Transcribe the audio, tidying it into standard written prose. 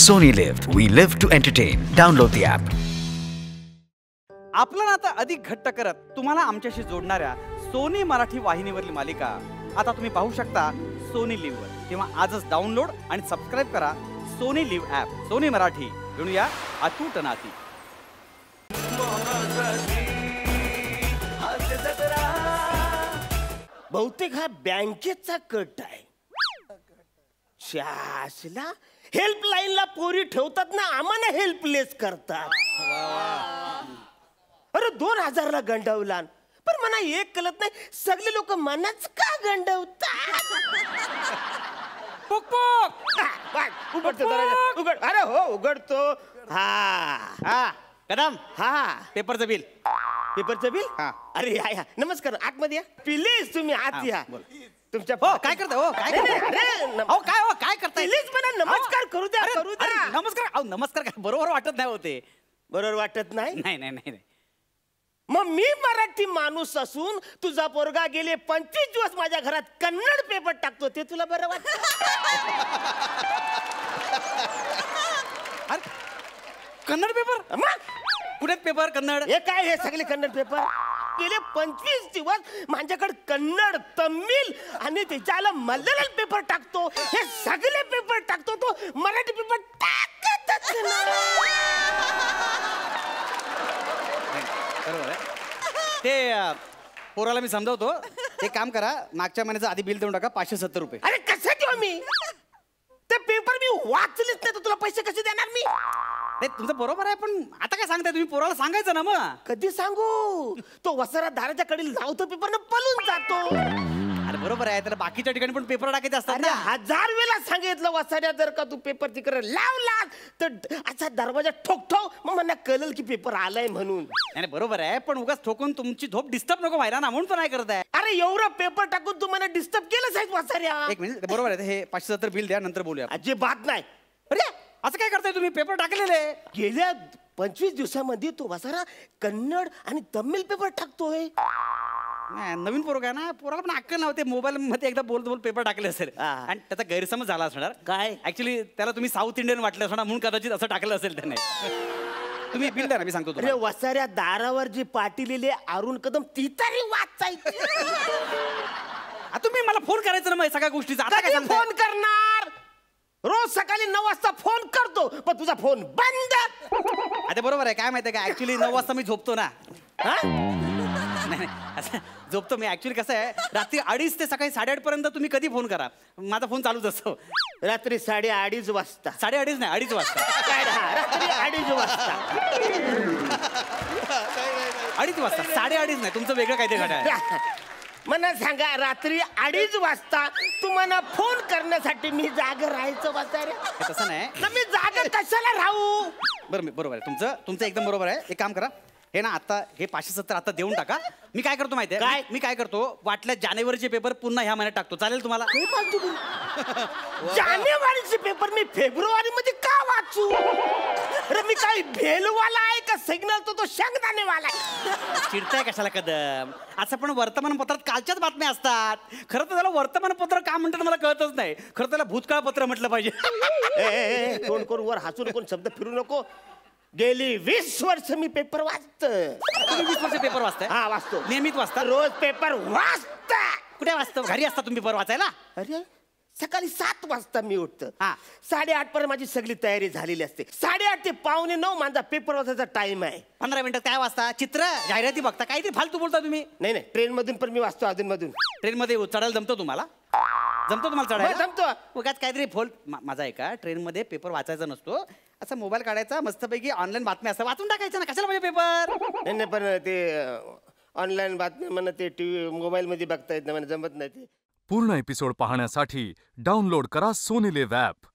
Sony Live. We live to entertain. Download the app. आपलं नातं अधिक घट्ट करत तुम्हाला आमच्याशी जोडणाऱ्या सोनी मराठी वाहिनीवरील मालिका आता तुम्ही पाहू शकता सोनी लिव्हवर. तेव्हा आजच डाउनलोड आणि सबस्क्राईब करा Sony Liv app. Sony Marathi, जणूया अतूट नाती. बहुतेक हा बँकेचा कट आहे. शासला हेल्पलाईनला पोरी ठेवतात ना, आम्हाला हेल्पलेस करतात. अरे 2000 ला गंडवला, पण मला एक कळत नाही, सगळे लोक मनाच का गंडवतात. उघडतो दरवाजा, उघड. अरे हो उघडतो. हा कदम, हा पेपरचं बिल. पेपरचं बिल. हा. अरे या नमस्कार, आतमध्ये या प्लीज. तुम्ही आत या. तुमच्या हो काय करता हो काय करता? अरे हो काय हो काय करताय? प्लीज मला नमस्कार करू द्या, अरे, करू अरे, द्या. नमस्कार. अहो नमस्कार काय बरोबर वाटत नाही होते. बरोबर वाटत नाही. नाही नाही नाही नाही. मग मी मराठी माणूस असून तुझा पोरगा गेले 25 दिवस माझ्या घरात कन्नड पेपर टाकतो, ते तुला बरं वाटत? अरे कन्नड पेपर? मग कुठे पेपर कन्नड? हे काय, हे सगळे कन्नड पेपर गेले 25 दिवस माझ्याकडे कन्नड, तमिळ आणि त्याच्याला मल्याळम पेपर टाकतो. हे सगळे पेपर टाकतो, तो मराठी पेपर टाकतच नाही. बरोबर आहे. ते पोराला मी समजावतो. एक काम करा, मागच्या महिन्याचं आधी बिल देऊन टाका 570 रुपये. अरे कसं देऊ मी? ते पेपर मी वाचलेच नाही, तर तुला पैसे कसे देणार मी? नाही तुमचं बरोबर आहे, पण आता काय सांगताय तुम्ही? पोराला सांगायचं ना मग. कधी सांगू? तो वसारा दाराच्या कडे लावतो पेपर न पळून जातो. अरे बरोबर आहे, त्याला बाकीच्या ठिकाणी पण पेपर टाकायचे असतात अरे ना. 1000 वेळा सांगितलं वसाऱ्या, जर का तू पेपर तिकडे लावला तर असा दरवाजा ठोकठो, मग मला कळलं की पेपर आलाय म्हणून. नाही बरोबर आहे, पण उगाच ठोकून तुमची झोप डिस्टर्ब नको व्हायला ना, म्हणून पण नाही करत आहे. अरे एवढं पेपर टाकून तू मला डिस्टर्ब केलंच आहे वसाऱ्या. एक मिनिट, बरोबर आहे. हे 570 बिल द्या, नंतर बोलूया. अजिबात नाही. अरे असं काय करताय तुम्ही? पेपर टाकलेले गेल्या 25 दिवसामध्ये तो वसारा कन्नड आणि तमिळ पेपर टाकतोय. नाही, नवीन पोरग आहे ना, पोराला पण अक्कल नव्हते. मोबाईल मध्ये एकदा बोल बोल पेपर टाकले असेल आणि त्याचा गैरसमज झाला असणार. काय? ऍक्च्युली त्याला तुम्ही साऊथ इंडियन वाटलं असणार, म्हणून कदाचित असं टाकलं असेल त्याने. तुम्ही बिल द्या ना, मी सांगतो अरे तुम्हाला. वसाऱ्या दारावर जी पाटी लिहिली अरुण कदम, ती तरी वाचायची. तुम्ही मला फोन करायचं ना मग सगळ्या गोष्टीचा. आता काय कधी सांगताय? फोन करणार? रोज सकाळी 9 वाजता फोन करतो, पण तुझा फोन बंद. आता बरोबर आहे. काय माहितीये का, ऍक्च्युली 9 वाजता मी झोपतो ना. हा? नाही असं झोपतो मी. ऍक्च्युली कसं आहे, रात्री 2:30 ते सकाळी 8:30 पर्यंत तुम्ही कधी फोन करा, माझा फोन चालूच असतो. रात्री 2:30 वाजता. 2:30 नाही, 2:30 वाजता. काय हा, रात्री 2:30 वाजता. 2:30 वाजता, 2:30 नाही. तुमचं वेगळं काहीतरी घड्याळ. मला सांगा, रात्री 2:30 वाजता तुम्हाला फोन करण्यासाठी मी जागा राहायचं वसाऱ्या? हे तसं नाही. तर मी जागा कशाला राहू? बरोबर आहे तुमचं एकदम बरोबर आहे. एक काम करा, हे ना आता हे 570 आता देऊन टाका. मी काय करतो माहितीये काय? मी काय करतो, वाटल्या जानेवारीचे पेपर पुन्हा ह्या महिन्यात टाकतो. चालेल तुम्हाला? जानेवारीचे पेपर मी फेब्रुवारी मध्ये का वाचू? अरे मी काय भेलवाला आहे का सिग्नल तो शेंगदाणेवाला आहे? चिडताय कशाला कदम? असं पण वर्तमानपत्रात कालच्याच बातम्या असतात. खरं तर त्याला वर्तमानपत्र का म्हणतात मला कळतच नाही. खरं त्याला भूतकाळ पत्र म्हटलं पाहिजे. कोण कोण वर हसून कोण शब्द फिरू नको. गेली 20 वर्ष मी पेपर वाचतो. तुम्ही 20 वर्ष पेपर वाचताय? हा वाचतो. नियमित वाचता? रोज पेपर वाचता. कुठे वाचतो? घरी असता तुम्ही पेपर वाचायला? अरे सकाळी 7 वाजता मी उठतो. हा. 8:30 पर्यंत माझी सगळी तयारी झालेली असते. 8:30 ते 8:45 माझा पेपर वाचायचा टाइम आहे. 15 मिनिटं काय वाचता? चित्र, जाहिराती बघता? काहीतरी फालतू बोलता तुम्ही. नाही ट्रेन मधून पण मी वाचतो, अधून मधून. ट्रेन मध्ये चढायला जमतो तुम्हाला? जमतो तुम्हाला चढायला? जमतो. उगाच काहीतरी फोल माझा आहे का, ट्रेन मध्ये पेपर वाचायचा नसतो. असा मोबाईल काढायचा, मस्तपैकी ऑनलाईन बातम्या असतात, वाचून टाकायचं ना. कशाला पाहिजे पेपर? नाही पण ते ऑनलाईन बातम्या मला ते टीव्ही मोबाईल मध्ये बघता येत नाही, मला जमत नाही ते. पूर्ण एपिसोड पाहण्यासाठी डाउनलोड करा सोनी लिव्ह ॲप.